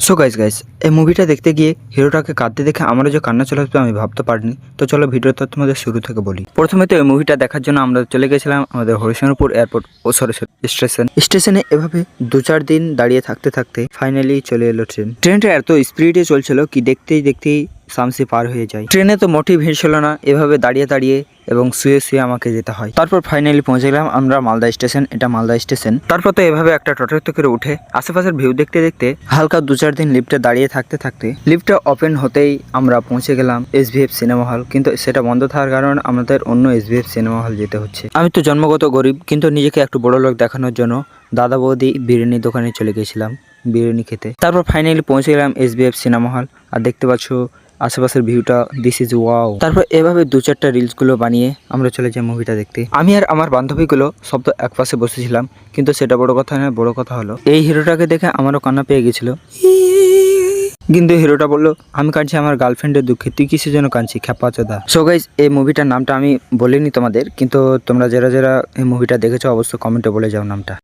So guys এই মুভিটা দেখতে গিয়ে হিরোটাকে কাঁদতে দেখে আমারও যে কান্না চলে আসবে আমি ভাবতে পারিনি। তো চলো ভিডিওটা তোমাদের শুরু থেকে বলি। প্রথমে তো এই মুভিটা দেখার জন্য আমরা চলে গেছিলাম আমাদের হরিশঙ্করপুর এয়ারপোর্ট স্টেশনে। এভাবে 2-4 দিন দাঁড়িয়ে থাকতে থাকতে ফাইনালি চলে এলো ট্রেনটা এত স্পিডে চলছিল কি দেখতেই শামসি পার হয়ে যায়। ট্রেনে তো মোটেই ভিড় ছিল না, এভাবে দাঁড়িয়ে এবং শুয়ে আমাকে যেতে হয়। তারপর ফাইনালি পৌঁছে গেলাম আমরা মালদা স্টেশন। এটা মালদা স্টেশন। তারপর তো এভাবে একটা টোটোতে করে উঠে আশেপাশের ভিউ দেখতে হালকা 2-4 দিন লিফটে দাঁড়িয়ে থাকতে লিফটটা ওপেন হতেই আমরা পৌঁছে গেলাম SVF সিনেমা হল। কিন্তু সেটা বন্ধ থাকার কারণে আমাদের অন্য SVF সিনেমা হল যেতে হচ্ছে। আমি তো জন্মগত গরিব, কিন্তু নিজেকে একটু বড় লোক দেখানোর জন্য দাদা বৌদি বিরিয়ানি দোকানে চলে গেছিলাম বিরিয়ানি খেতে। তারপর ফাইনালি পৌঁছে গেলাম SVF সিনেমা হল। আর দেখতে পাচ্ছ আশেপাশের ভিউটা, দিস ইজ ওয়াও। তারপর এভাবে 2-4টা রিলস গুলো বানিয়ে আমরা চলে যাই মুভিটা দেখতে। আমি আর আমার বান্ধবীগুলো সব তো এক পাশে বসেছিলাম, কিন্তু সেটা বড় কথা নয়। বড় কথা হলো এই হিরোটাকে দেখে আমারও কান্না পেয়ে গেছিল। কিন্তু হিরোটা বললো আমি কাঁদছি আমার গার্লফ্রেন্ডের দুঃখে, তুই কিসের জন্য কাঁদছি খ্যাপাচোদা। সো গাইস এই মুভিটার নামটা আমি বলিনি তোমাদের, কিন্তু তোমরা যারা এই মুভিটা দেখেছো অবশ্যই কমেন্টে বলে যাও নামটা।